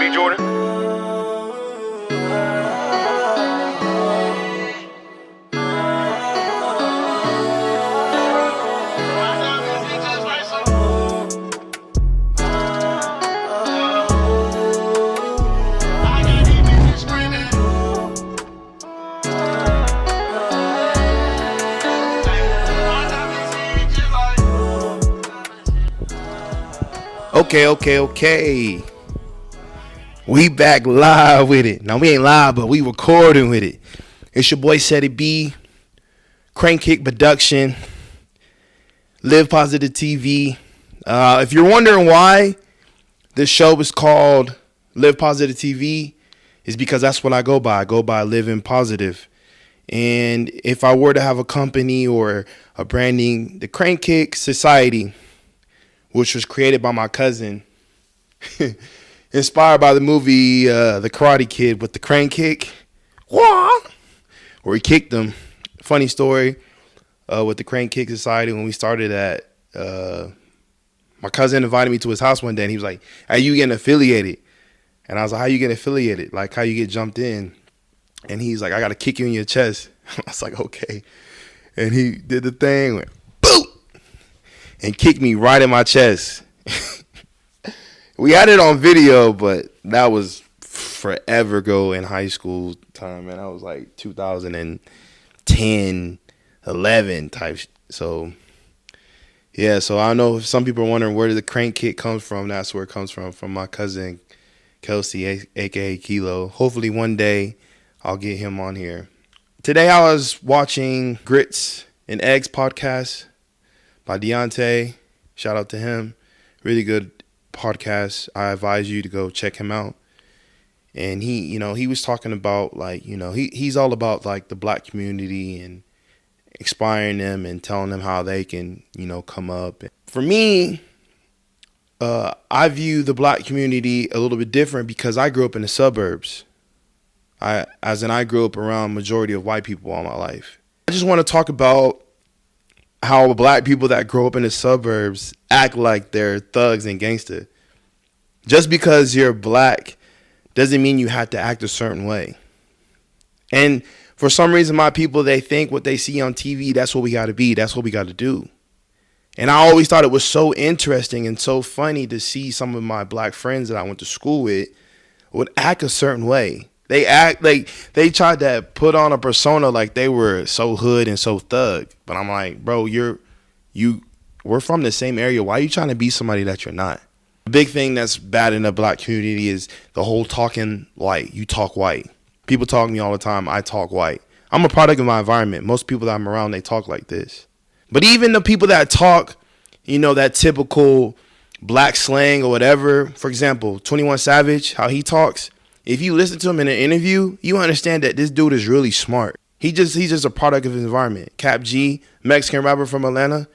B. Jordan. Okay. We back live with it. Now, we ain't live, but we recording with it. It's your boy, Seti B, Crank Kick Production, Live Positive TV. If you're wondering why this show is called Live Positive TV, is because that's what I go by. I go by Living Positive. And if I were to have a company or a branding, the Crank Kick Society, which was created by my cousin, inspired by the movie The Karate Kid with the crane kick, where he kicked him. Funny story with the Crane Kick Society. When we started that, my cousin invited me to his house one day, and he was like, "How you getting affiliated?" And I was like, "How you getting affiliated? Like, how you get jumped in?" And he's like, "I got to kick you in your chest." I was like, "Okay." And he did the thing, went boom, and kicked me right in my chest. We had it on video, but that was forever ago in high school time, man. I was like 2010, 11 type. So, yeah. So I know if some people are wondering where the crank kick comes from. That's where it comes from my cousin Kelsey, aka Kilo. Hopefully one day I'll get him on here. Today I was watching Grits and Eggs podcast by Deontay. Shout out to him. Really good podcast. I advise you to go check him out. And he was talking about, like, he's all about like the black community and inspiring them and telling them how they can, come up. For me, I view the black community a little bit different because I grew up in the suburbs. I grew up around majority of white people all my life. I just want to talk about how black people that grow up in the suburbs act like they're thugs and gangster. Just because you're black doesn't mean you have to act a certain way. And for some reason, my people, they think what they see on TV, that's what we got to be. That's what we got to do. And I always thought it was so interesting and so funny to see some of my black friends that I went to school with would act a certain way. They act like they tried to put on a persona like they were so hood and so thug. But I'm like, bro, we're from the same area. Why are you trying to be somebody that you're not? The big thing that's bad in the black community is the whole talking white. You talk white. People talk to me all the time. I talk white. I'm a product of my environment. Most people that I'm around, they talk like this. But even the people that talk, that typical black slang or whatever, for example, 21 Savage, how he talks, if you listen to him in an interview, you understand that this dude is really smart. He's just a product of his environment. Cap G, Mexican rapper from Atlanta,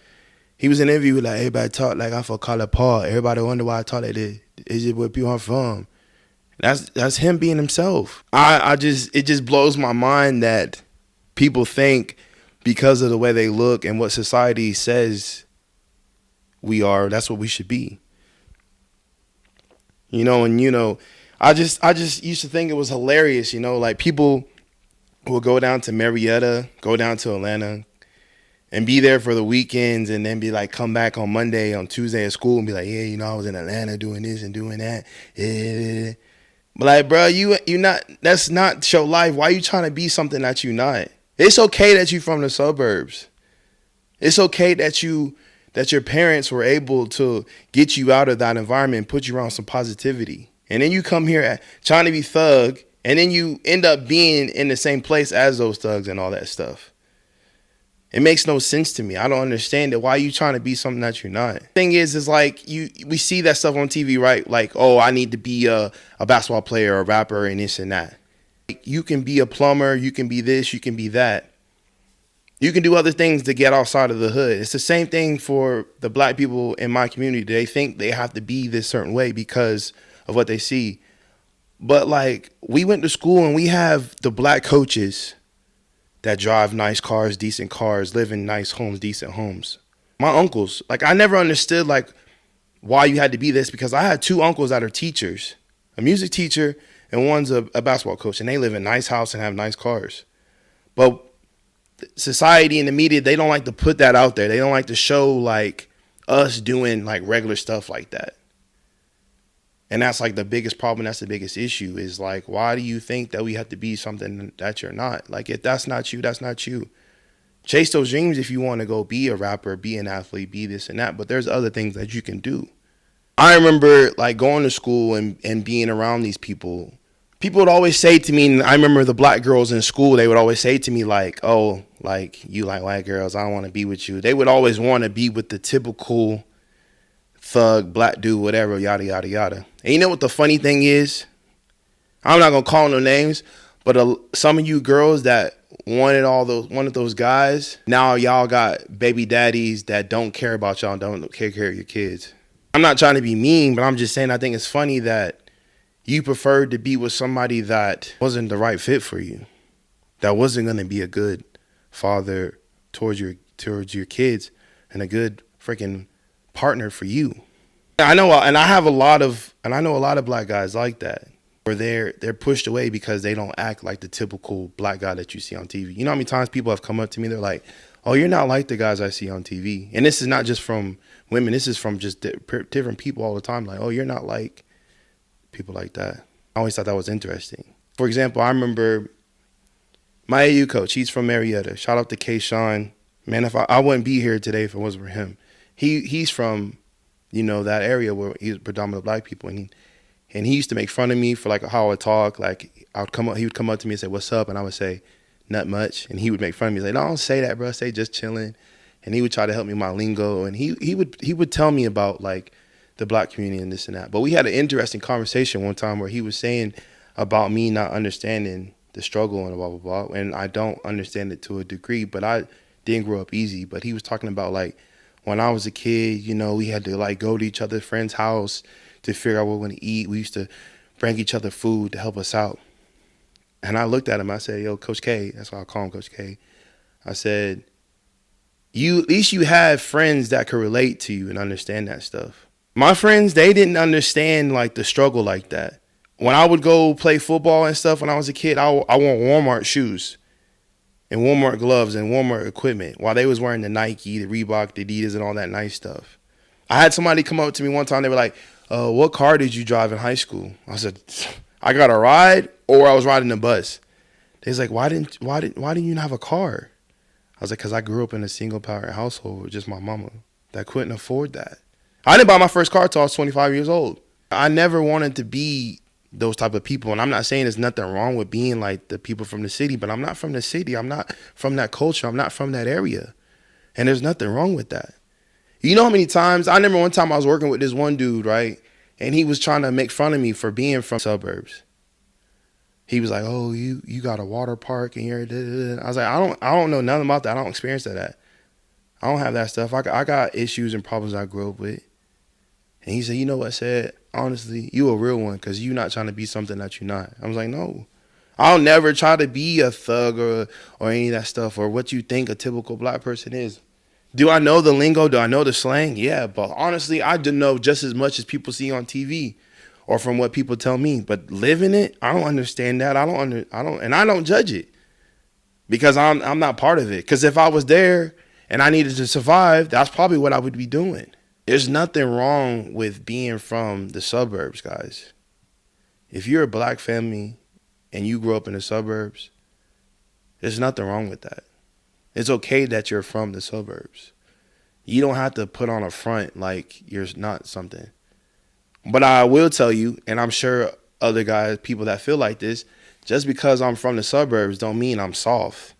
he was in an interview like, everybody talk like I for color Paul. Everybody wonder why I talk like this. It's just where people are from. That's him being himself. It just blows my mind that people think because of the way they look and what society says we are, that's what we should be. I just used to think it was hilarious, like people will go down to Marietta, go down to Atlanta, and be there for the weekends, and then be like, come back on Monday, on Tuesday at school, and be like, yeah, I was in Atlanta doing this and doing that. Yeah. But like, bro, you not. That's not your life. Why are you trying to be something that you not? It's okay that you from the suburbs. It's okay that your parents were able to get you out of that environment and put you around some positivity. And then you come here trying to be thug, and then you end up being in the same place as those thugs and all that stuff. It makes no sense to me. I don't understand it. Why are you trying to be something that you're not? Thing is like we see that stuff on TV, right? Like, oh, I need to be a basketball player or a rapper and this and that. You can be a plumber. You can be this. You can be that. You can do other things to get outside of the hood. It's the same thing for the black people in my community. They think they have to be this certain way because of what they see. But like, we went to school and we have the black coaches that drive nice cars, decent cars, live in nice homes, decent homes. My uncles, like, I never understood like why you had to be this, because I had two uncles that are teachers. a music teacher and one's a basketball coach, and they live in a nice house and have nice cars. But society and the media, they don't like to put that out there. They don't like to show like us doing like regular stuff like that. And that's like the biggest problem. That's the biggest issue is like, why do you think that we have to be something that you're not? Like, if that's not you, that's not you. Chase those dreams if you want to go be a rapper, be an athlete, be this and that. But there's other things that you can do. I remember like going to school and being around these people. People would always say to me, and I remember the black girls in school, they would always say to me like, oh, like you like white girls, I don't want to be with you. They would always want to be with the typical thug, black dude, whatever, yada, yada, yada. And you know what the funny thing is? I'm not going to call no names, but some of you girls that wanted those guys, now y'all got baby daddies that don't care about y'all, don't care of your kids. I'm not trying to be mean, but I'm just saying I think it's funny that you preferred to be with somebody that wasn't the right fit for you, that wasn't going to be a good father towards your kids and a good freaking partner for you. I know, and I know a lot of black guys like that, where they're pushed away because they don't act like the typical black guy that you see on TV. You know how many times people have come up to me, they're like, oh, you're not like the guys I see on TV. And this is not just from women, this is from just different people all the time. Like, oh, you're not like people like that. I always thought that was interesting. For example, I remember my AU coach, he's from Marietta. Shout out to K-Sean. Man, if I wouldn't be here today if it wasn't for him. He's from, that area where he's predominantly black people. And he used to make fun of me for like how I talk. Like he would come up to me and say, what's up? And I would say, not much. And he would make fun of me. He's like, no, don't say that, bro. Say just chilling. And he would try to help me with my lingo. And he would tell me about like the black community and this and that. But we had an interesting conversation one time where he was saying about me not understanding the struggle and blah, blah, blah. And I don't understand it to a degree, but I didn't grow up easy. But he was talking about like when I was a kid, we had to like go to each other's friend's house to figure out what we're going to eat. We used to bring each other food to help us out. And I looked at him, I said, yo, Coach K, that's why I call him Coach K. I said, at least you have friends that could relate to you and understand that stuff. My friends, they didn't understand like the struggle like that. When I would go play football and stuff when I was a kid, I wore Walmart shoes and Walmart gloves and Walmart equipment while they was wearing the Nike, the Reebok, the Adidas, and all that nice stuff. I had somebody come up to me one time, they were like, what car did you drive in high school? I said, I got a ride or I was riding the bus. They was like, why didn't you have a car? I was like, because I grew up in a single parent household with just my mama that couldn't afford that. I didn't buy my first car till I was 25 years old. I never wanted to be those type of people. And I'm not saying there's nothing wrong with being like the people from the city, but I'm not from the city. I'm not from that culture. I'm not from that area. And there's nothing wrong with that. You know how many times, I remember one time I was working with this one dude, right? And he was trying to make fun of me for being from suburbs. He was like, oh, you got a water park and you're, da, da, da. I was like, I don't know nothing about that. I don't experience that. I don't have that stuff. I got issues and problems I grew up with. And he said, you know what, said, honestly, you a real one because you not trying to be something that you're not. I was like, no. I'll never try to be a thug or any of that stuff or what you think a typical black person is. Do I know the lingo? Do I know the slang? Yeah, but honestly, I do know just as much as people see on TV or from what people tell me. But living it, I don't understand that. I don't judge it because I'm not part of it. Because if I was there and I needed to survive, that's probably what I would be doing. There's nothing wrong with being from the suburbs, guys. If you're a black family and you grew up in the suburbs, there's nothing wrong with that. It's okay that you're from the suburbs. You don't have to put on a front like you're not something. But I will tell you, and I'm sure other guys, people that feel like this, just because I'm from the suburbs don't mean I'm soft.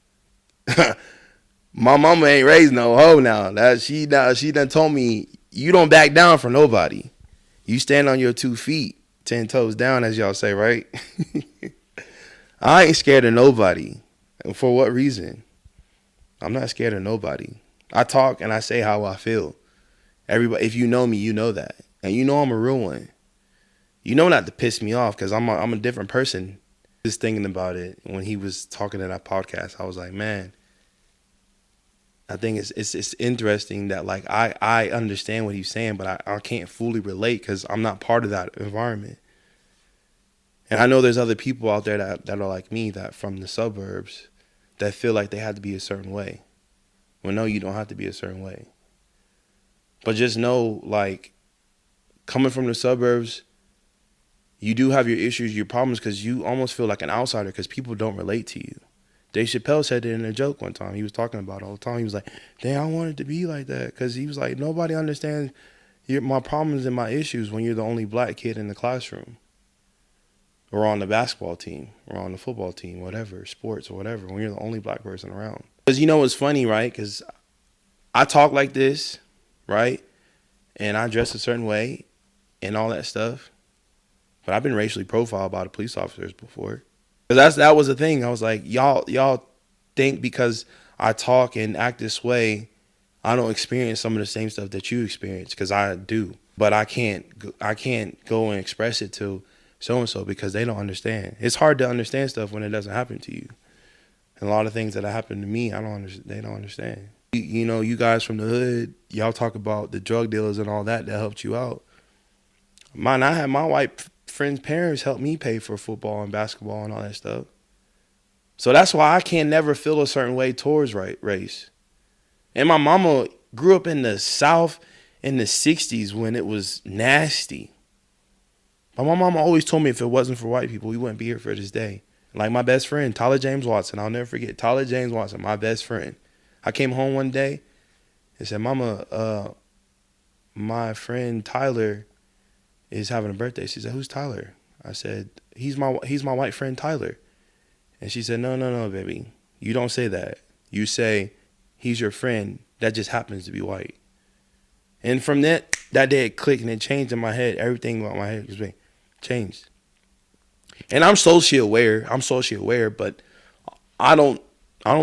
My mama ain't raised no hoe now. She done told me, you don't back down for nobody. You stand on your 2 feet, 10 toes down, as y'all say, right? I ain't scared of nobody. And for what reason? I'm not scared of nobody. I talk and I say how I feel. Everybody, if you know me, you know that. And you know I'm a real one. You know not to piss me off because I'm a different person. Just thinking about it when he was talking in that podcast, I was like, man, I think it's interesting that like I understand what he's saying, but I can't fully relate because I'm not part of that environment. And I know there's other people out there that are like me, that from the suburbs, that feel like they have to be a certain way. Well, no, you don't have to be a certain way. But just know, like, coming from the suburbs, you do have your issues, your problems, because you almost feel like an outsider because people don't relate to you. Dave Chappelle said it in a joke one time. He was talking about it all the time. He was like, "Dang, I wanted to be like that," because he was like, nobody understands my problems and my issues when you're the only black kid in the classroom, or on the basketball team, or on the football team, whatever, sports or whatever, when you're the only black person around. Because you know what's funny, right? Because I talk like this, right? And I dress a certain way and all that stuff. But I've been racially profiled by the police officers before. Because that was the thing. I was like, y'all think because I talk and act this way, I don't experience some of the same stuff that you experience, because I do. But I can't go and express it to so-and-so because they don't understand. It's hard to understand stuff when it doesn't happen to you. And a lot of things that happen to me, they don't understand. You know, you guys from the hood, y'all talk about the drug dealers and all that helped you out. I had my white friends' parents help me pay for football and basketball and all that stuff. So that's why I can't never feel a certain way towards race. And my mama grew up in the South in the 60s when it was nasty. But my mama always told me if it wasn't for white people, we wouldn't be here for this day. Like my best friend, Tyler James Watson. I'll never forget. Tyler James Watson, my best friend. I came home one day and said, "Mama, my friend Tyler is having a birthday." She said, "Who's Tyler?" I said, he's my white friend Tyler. And she said, no, baby. You don't say that. You say, he's your friend that just happens to be white. And from that day it clicked and it changed in my head. Everything about my head was changed. And I'm socially aware, but I don't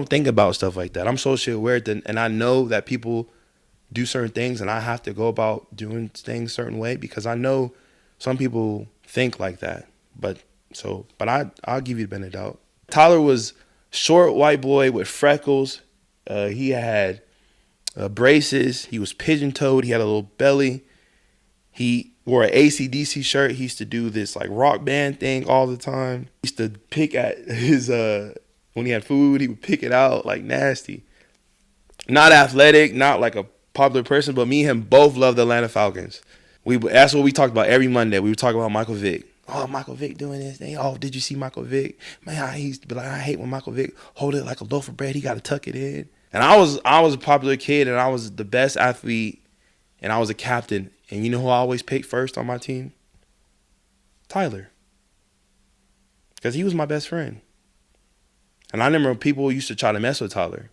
think about stuff like that. I'm socially aware and I know that people do certain things and I have to go about doing things a certain way because I know some people think like that. But I'll give you the benefit of the doubt. Tyler was short white boy with freckles. He had braces. He was pigeon-toed. He had a little belly. He wore an AC/DC shirt. He used to do this like rock band thing all the time. He used to pick at his when he had food, he would pick it out like nasty. Not athletic, not like a popular person, but me and him both loved the Atlanta Falcons. That's what we talked about every Monday. We would talk about Michael Vick. Oh, Michael Vick doing this thing. Oh, did you see Michael Vick? Man, I used to be like, I hate when Michael Vick hold it like a loaf of bread. He got to tuck it in. And I was a popular kid, and I was the best athlete, and I was a captain. And you know who I always picked first on my team? Tyler. Because he was my best friend. And I remember people used to try to mess with Tyler.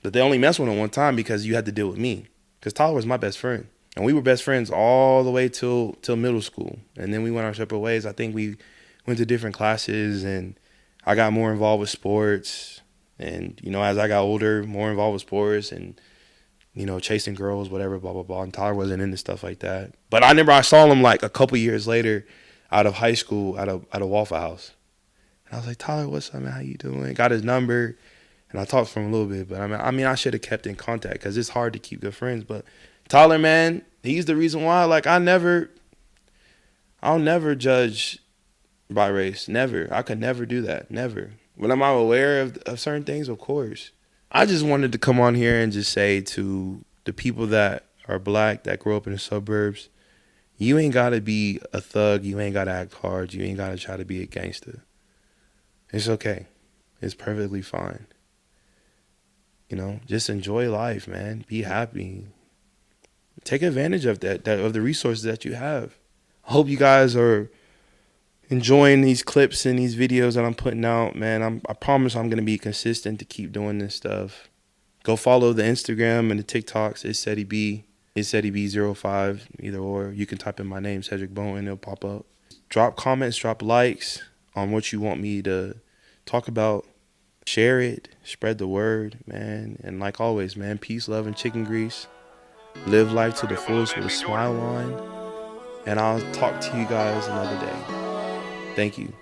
But they only messed with him one time because you had to deal with me. Because Tyler was my best friend. And we were best friends all the way till middle school. And then we went our separate ways. I think we went to different classes, and I got more involved with sports. And, you know, as I got older, more involved with sports and, you know, chasing girls, whatever, blah, blah, blah. And Tyler wasn't into stuff like that. But I remember I saw him like a couple years later out of high school at a Waffle House. And I was like, "Tyler, what's up, man? How you doing?" Got his number. And I talked to him a little bit. But, I mean, I should have kept in contact because it's hard to keep good friends. But Tyler, man, he's the reason why. Like, I'll never judge by race. Never. I could never do that. Never. But am I aware of certain things? Of course. I just wanted to come on here and just say to the people that are black, that grow up in the suburbs, you ain't got to be a thug. You ain't got to act hard. You ain't got to try to be a gangster. It's okay. It's perfectly fine. You know, just enjoy life, man. Be happy. Take advantage of that of the resources that you have. I hope you guys are enjoying these clips and these videos that I'm putting out, man. I promise I'm going to be consistent to keep doing this stuff. Go follow the Instagram and the TikToks. It's SettieB05, either or. You can type in my name, Cedric Bowen. It'll pop up. Drop comments, drop likes on what you want me to talk about. Share it. Spread the word, man. And like always, man, peace, love, and chicken grease. Live life to the fullest with a smile on. And I'll talk to you guys another day. Thank you.